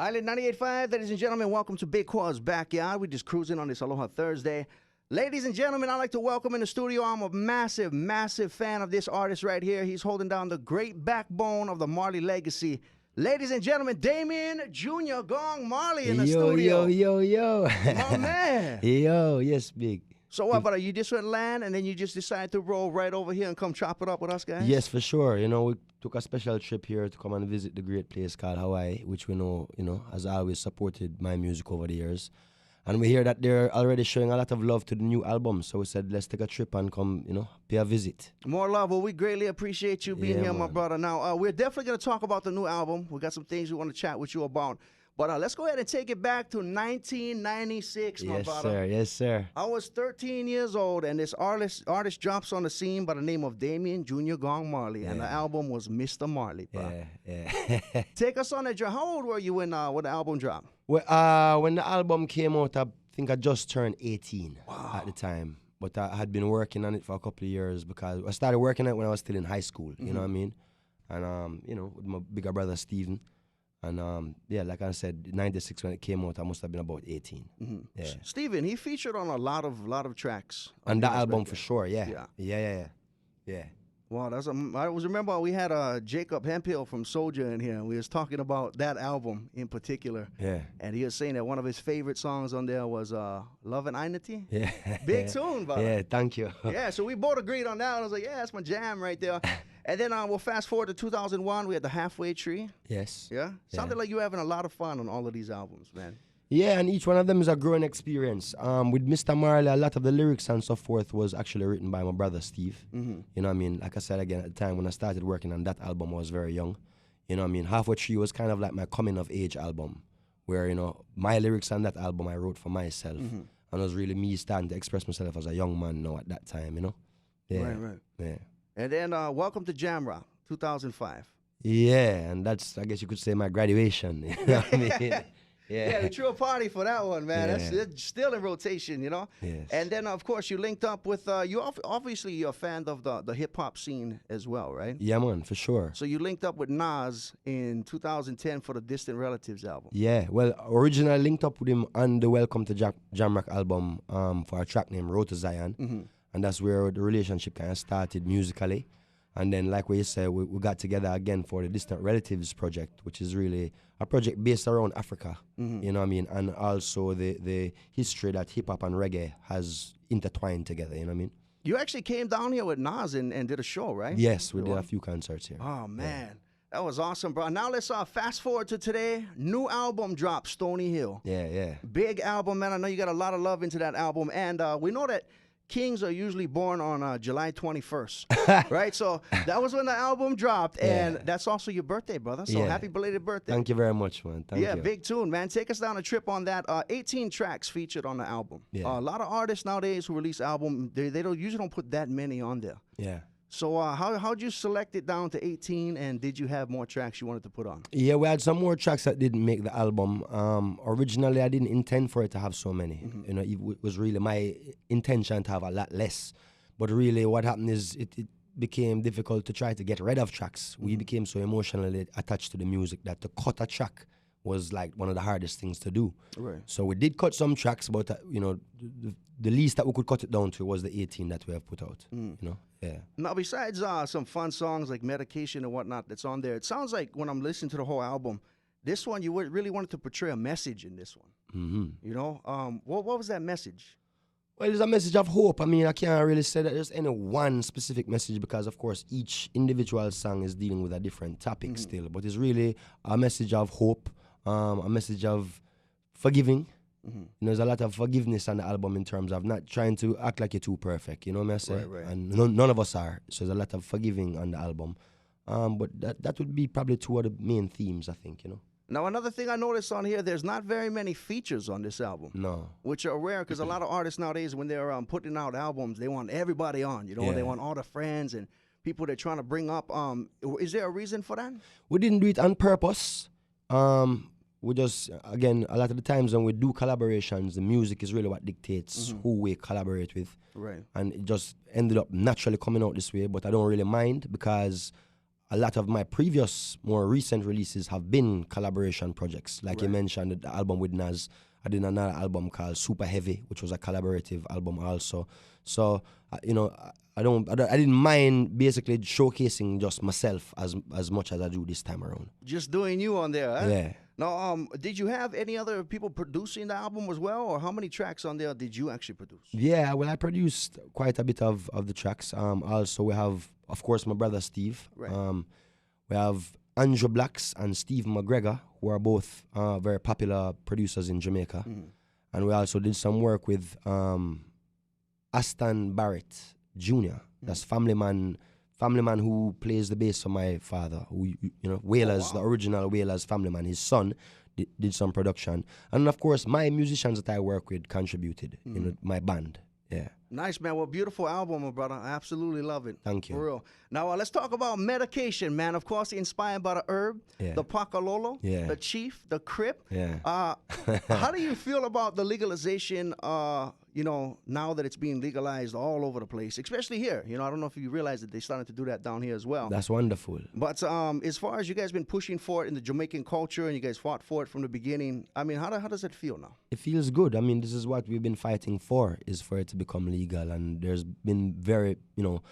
Island 98.5, ladies and gentlemen, welcome to Big Koa's backyard. We're just cruising on this Aloha Thursday. Ladies and gentlemen, I'd like to welcome in the studio. I'm a massive, massive fan of this artist right here. He's holding down the great backbone of the Marley legacy. Ladies and gentlemen, Damian Jr. Gong Marley in the studio. Yo. My man. Yo, yes, Big. So what, brother? You just went land and then you just decided to roll right over here and come chop it up with us guys? Yes, for sure. You know, we took a special trip here to come and visit the great place called Hawaii, which we know, has always supported my music over the years. And we hear that they're already showing a lot of love to the new album. So we said, let's take a trip and come, pay a visit. More love. Well, we greatly appreciate you being here, my brother. Now, we're definitely going to talk about the new album. We got some things we want to chat with you about. But let's go ahead and take it back to 1996, my brother. Yes, sir. I was 13 years old, and this artist drops on the scene by the name of Damian Jr. Gong Marley, and the album was Mr. Marley, bro. Yeah. Take us on that journey. How old were you when the album dropped? Well, when the album came out, I think I just turned 18 at the time. But I had been working on it for a couple of years because I started working on it when I was still in high school, you know what I mean? And, with my bigger brother, Steven. And like I said, 96 when it came out, I must have been about 18. Yeah. Steven, he featured on a lot of tracks. On that album for sure, yeah. Wow, I remember we had Jacob Hemphill from Soulja in here, and we was talking about that album in particular. Yeah. And he was saying that one of his favorite songs on there was Love and Einity. Yeah. Big tune, brother. Yeah, thank you. Yeah, so we both agreed on that. I was like, yeah, that's my jam right there. And then we'll fast forward to 2001. We had the Halfway Tree. Yes. Yeah? Sounded like you were having a lot of fun on all of these albums, man. Yeah, and each one of them is a growing experience. With Mr. Marley, a lot of the lyrics and so forth was actually written by my brother, Steve. You know what I mean? Like I said again, at the time when I started working on that album, I was very young. You know what I mean? Halfway Tree was kind of like my coming-of-age album, where, my lyrics on that album I wrote for myself. And it was really me starting to express myself as a young man at that time, Yeah. Right. Yeah. And then welcome to Jamrock, 2005. Yeah, and that's, I guess you could say, my graduation. You know what I mean? Yeah, we threw a party for that one, man. Yeah. That's still in rotation, Yes. And then, of course, you linked up with, obviously you're a fan of the hip-hop scene as well, right? Yeah, man, for sure. So you linked up with Nas in 2010 for the Distant Relatives album. Yeah, well, originally I linked up with him on the Welcome to Jamrock album for a track named Road to Zion. And that's where the relationship kind of started musically. And then, like what you said, we got together again for the Distant Relatives project, which is really a project based around Africa, you know what I mean? And also the history that hip-hop and reggae has intertwined together, you know what I mean? You actually came down here with Nas and did a show, right? Yes, we did a few concerts here. Oh, man. Yeah. That was awesome, bro. Now let's fast forward to today. New album drop, Stony Hill. Yeah. Big album, man. I know you got a lot of love into that album. And we know that kings are usually born on July 21st, right? So that was when the album dropped, and that's also your birthday, brother. So happy belated birthday. Thank you very much, man. Thank you. Yeah, big tune, man. Take us down a trip on that. 18 tracks featured on the album. Yeah. A lot of artists nowadays who release album, they usually don't put that many on there. Yeah. So how'd you select it down to 18, and did you have more tracks you wanted to put on? Yeah, we had some more tracks that didn't make the album. Originally, I didn't intend for it to have so many. It was really my intention to have a lot less. But really what happened is it became difficult to try to get rid of tracks. We became so emotionally attached to the music that to cut a track was like one of the hardest things to do. Right. So we did cut some tracks, but the least that we could cut it down to was the 18 that we have put out. Yeah. Now, besides some fun songs like Medication and whatnot that's on there, it sounds like when I'm listening to the whole album, this one you really wanted to portray a message in this one. What was that message? Well, it's a message of hope. I mean, I can't really say that there's any one specific message because, of course, each individual song is dealing with a different topic still. But it's really a message of hope, a message of forgiving. There's a lot of forgiveness on the album in terms of not trying to act like you're too perfect, you know what I'm saying? Right. And none of us are. So there's a lot of forgiving on the album. But that would be probably two of the main themes, I think, Now, another thing I noticed on here, there's not very many features on this album. No. Which are rare because a lot of artists nowadays, when they're putting out albums, they want everybody on, They want all the friends and people they're trying to bring up. Is there a reason for that? We didn't do it on purpose. We just, again, a lot of the times when we do collaborations, the music is really what dictates who we collaborate with. Right. And it just ended up naturally coming out this way, but I don't really mind because a lot of my previous, more recent releases have been collaboration projects. Like you mentioned, the album with Nas, I did another album called Super Heavy, which was a collaborative album also. So, you know, I didn't mind basically showcasing just myself as much as I do this time around. Just doing you on there, huh? Yeah. Now, did you have any other people producing the album as well, or how many tracks on there did you actually produce? Yeah, well, I produced quite a bit of the tracks. Also, we have, of course, my brother Steve. Right. We have Andrew Blacks and Steve McGregor, who are both very popular producers in Jamaica. And we also did some work with Aston Barrett Jr. That's family man who plays the bass for my father, who, you know, Wailers, the original Wailers family man. His son did some production. And of course, my musicians that I work with contributed in my band. Yeah. Nice, man. Well, beautiful album, my brother. I absolutely love it. Thank you. For real. Now, let's talk about medication, man. Of course, inspired by the herb, the Pakalolo, the Chief, the Crip. Yeah. How do you feel about the legalization, you know, now that it's being legalized all over the place, especially here? You know, I don't know if you realize that they started to do that down here as well. That's wonderful. But as far as you guys been pushing for it in the Jamaican culture and you guys fought for it from the beginning, I mean, how does it feel now? It feels good. I mean, this is what we've been fighting for, is for it to become legal. And there's been very, you know,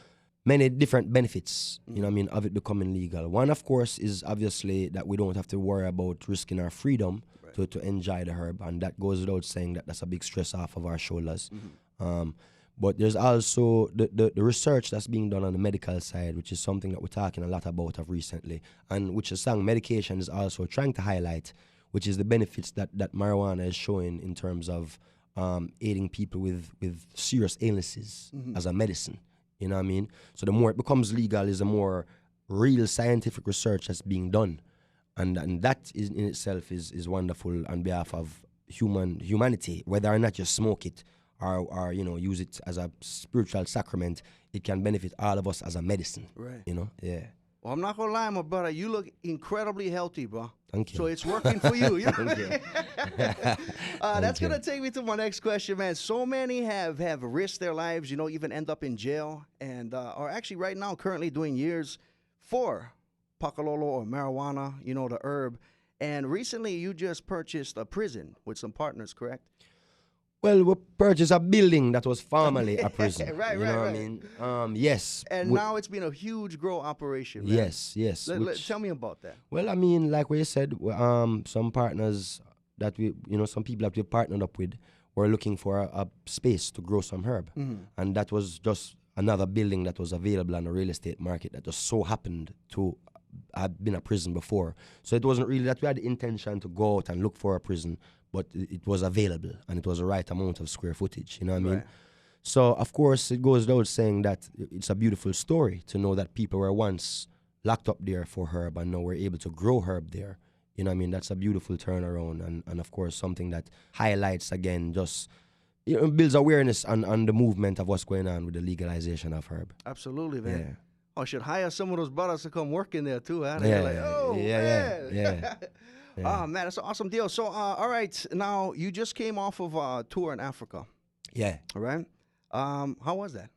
many different benefits, you know what I mean, of it becoming legal. One, of course, is obviously that we don't have to worry about risking our freedom to enjoy the herb. And that goes without saying that that's a big stress off of our shoulders. But there's also the research that's being done on the medical side, which is something that we're talking a lot about of recently, and which is song medication is also trying to highlight, which is the benefits that marijuana is showing in terms of aiding people with serious illnesses as a medicine. You know what I mean? So the more it becomes legal is the more real scientific research that's being done. And that is in itself is wonderful on behalf of humanity. Whether or not you smoke it or you know, use it as a spiritual sacrament, it can benefit all of us as a medicine. Right. You know? Yeah. Well, I'm not going to lie, my brother. You look incredibly healthy, bro. Thank you. So it's working for you. Thank you. That's going to take me to my next question, man. So many have risked their lives, you know, even end up in jail and are actually right now currently doing years for Pakalolo or marijuana, you know, the herb. And recently you just purchased a prison with some partners, correct? Well, we purchased a building that was formerly a prison. Right. I mean? Yes. And now it's been a huge grow operation, man. Yes. Tell me about that. Well, I mean, like we said, some partners that we, you know, some people that we partnered up with were looking for a space to grow some herb. And that was just another building that was available on the real estate market that just so happened to have been a prison before. So it wasn't really that we had the intention to go out and look for a prison, but it was available and it was the right amount of square footage, you know what I mean? So, of course, it goes without saying that it's a beautiful story to know that people were once locked up there for herb and now we're able to grow herb there. You know what I mean? That's a beautiful turnaround and of course, something that highlights, again, just, you know, builds awareness on the movement of what's going on with the legalization of herb. Absolutely, man. Yeah. I should hire some of those brothers to come work in there, too. Huh? Yeah, like, oh, man. Yeah. Oh, man, that's an awesome deal. So, all right, now, you just came off of a tour in Africa. Yeah. All right? How was that?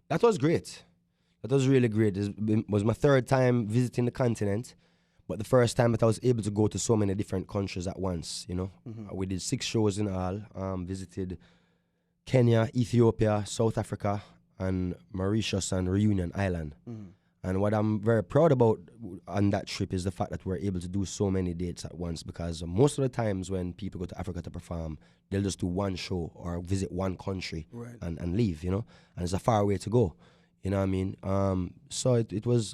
That was great. That was really great. It was my third time visiting the continent, but the first time that I was able to go to so many different countries at once, you know. We did 6 shows in all, visited Kenya, Ethiopia, South Africa, and Mauritius and Reunion Island. And what I'm very proud about on that trip is the fact that we're able to do so many dates at once, because most of the times when people go to Africa to perform, they'll just do one show or visit one country and leave, you know, and it's a far way to go, you know what I mean? So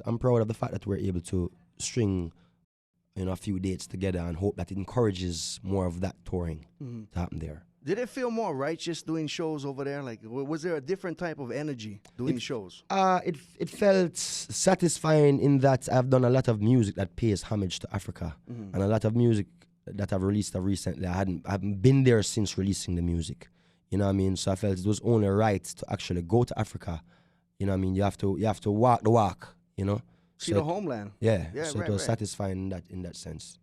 I'm proud of the fact that we're able to string, you know, a few dates together and hope that it encourages more of that touring to happen there. Did it feel more righteous doing shows over there? Like, was there a different type of energy doing shows? It felt satisfying in that I've done a lot of music that pays homage to Africa, and a lot of music that I've released recently. I haven't been there since releasing the music. You know what I mean? So I felt it was only right to actually go to Africa. You know what I mean? You have to walk the walk. You know, see the homeland. Yeah. So it was satisfying in that sense.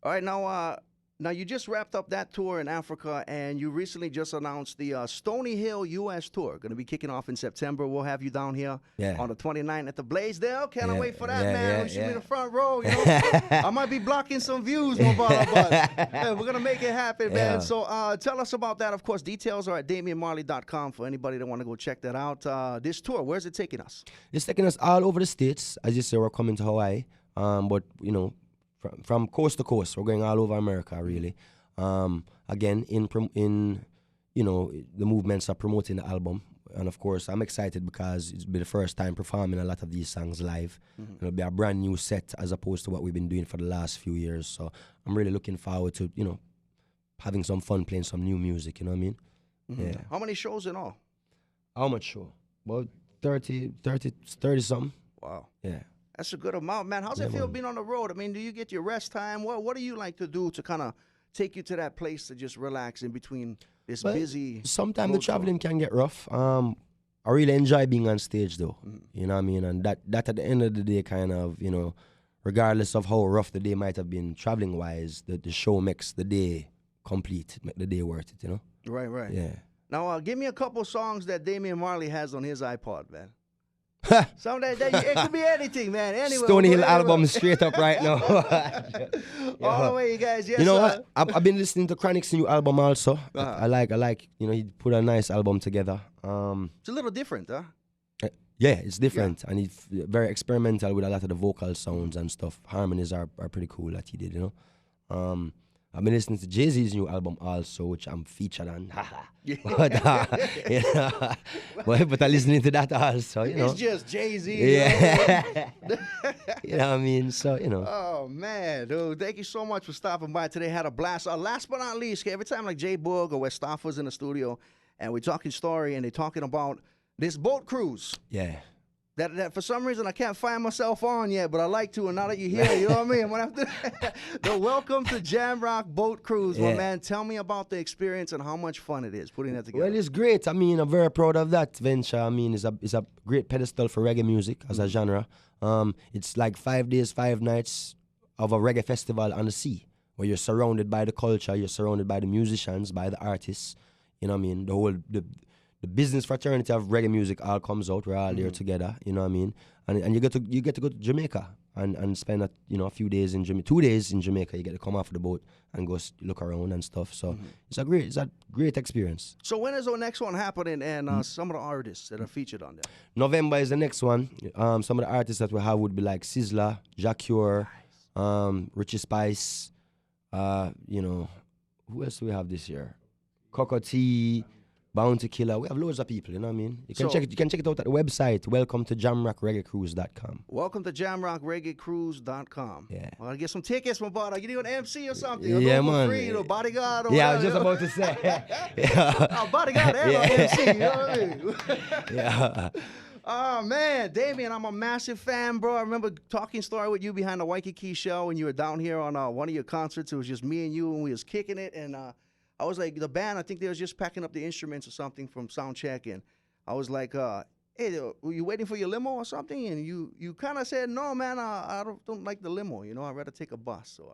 All right, now. Now, you just wrapped up that tour in Africa, and you recently just announced the Stony Hill U.S. tour. Going to be kicking off in September. We'll have you down here on the 29th at the Blaisdell. Can't wait for that, man. We should be in the front row, you know. I might be blocking some views, my brother, but hey, we're going to make it happen, man. So tell us about that. Of course, details are at DamianMarley.com for anybody that want to go check that out. This tour, where's it taking us? It's taking us all over the States. As you say, we're coming to Hawaii, but, you know, from coast to coast, we're going all over America, really. Again, in you know, the movements are promoting the album, and of course, I'm excited because it's been the first time performing a lot of these songs live. It'll be a brand new set as opposed to what we've been doing for the last few years. So I'm really looking forward to, you know, having some fun playing some new music. You know what I mean? Yeah. How many shows in all? How much show? About 30 something. Wow. Yeah. That's a good amount, man. How's it feel being on the road? I mean, do you get your rest time? What do you like to do to kind of take you to that place to just relax in between this busy? Sometimes the traveling can get rough. I really enjoy being on stage, though. You know what I mean? And that at the end of the day, kind of, you know, regardless of how rough the day might have been traveling-wise, the show makes the day complete, make the day worth it, you know? Right. Yeah. Now, give me a couple songs that Damian Marley has on his iPod, man. Some that it could be anything, man. Anyway, Stony Hill album straight up right now. All the way, you guys. Yes, you know what? I've been listening to Chronic's new album also. I like. You know, he put a nice album together. It's a little different, huh? Yeah, it's different, and he's very experimental with a lot of the vocal sounds and stuff. Harmonies are pretty cool that he did. You know. I've been listening to Jay-Z's new album also, which I'm featured on. But I'm listening to that also, you know. It's just Jay-Z. Yeah. You know what I mean? So, you know. Oh, man, dude. Thank you so much for stopping by today. Had a blast. Last but not least, every time like J Boog or Westaffa's in the studio, and we're talking story, and they're talking about this boat cruise. Yeah. That for some reason I can't find myself on yet, but I like to, and now that you're here, you know what I mean? I'm gonna have to the Welcome to Jamrock Boat Cruise, my man. Tell me about the experience and how much fun it is putting that together. Well, it's great. I mean, I'm very proud of that venture. I mean, it's a great pedestal for reggae music as a genre. It's like 5 days, 5 nights of a reggae festival on the sea, where you're surrounded by the culture, you're surrounded by the musicians, by the artists. You know what I mean? The business fraternity of reggae music all comes out. We're all there together, you know what I mean? And you get to go to Jamaica and spend a few days in Jamaica. 2 days in Jamaica. You get to come off the boat and go look around and stuff. So it's a great experience. So when is the next one happening, and some of the artists that are featured on there? November is the next one. Some of the artists that we have would be like Sizzla, Jacure, Richie Spice. You know, who else do we have this year? Cocoa Tea, Bounty Killer. We have loads of people, you know what I mean? You can check it out at the website, welcome to jamrockreggaecruise.com. Welcome to jamrockreggaecruise.com. Yeah. Well, I get some tickets, my brother. You need an MC or something. Yeah, man. Free, bodyguard or yeah, whatever. I was just about to say. Bodyguard and MC, you know what I mean? Yeah. Oh, man, Damian, I'm a massive fan, bro. I remember talking story with you behind the Waikiki show when you were down here on one of your concerts. It was just me and you, and we was kicking it, and I was like, the band, I think they was just packing up the instruments or something from sound check, and I was like, hey, were you waiting for your limo or something? And you kind of said, no, man, I don't like the limo, you know, I'd rather take a bus. So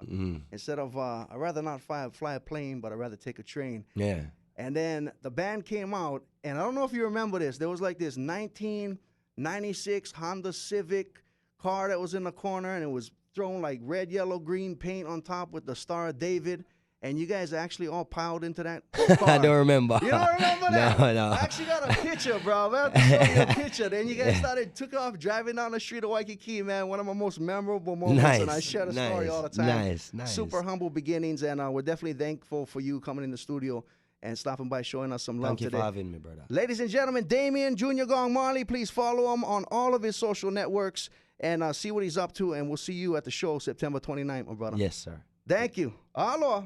instead of, I'd rather not fly a plane, but I'd rather take a train. Yeah. And then the band came out, and I don't know if you remember this, there was like this 1996 Honda Civic car that was in the corner, and it was thrown like red, yellow, green paint on top with the Star of David. And you guys actually all piled into that car. I don't remember. You don't remember that? No. I actually got a picture, bro. Man, I have to show you a picture. Then you guys took off driving down the street of Waikiki, man. One of my most memorable moments. Nice. And I share the story all the time. Nice. Super humble beginnings. And we're definitely thankful for you coming in the studio and stopping by, showing us some love today. Thank you for having me, brother. Ladies and gentlemen, Damian Junior Gong Marley, please follow him on all of his social networks and see what he's up to. And we'll see you at the show September 29th, my brother. Yes, sir. Thank you. Aloha.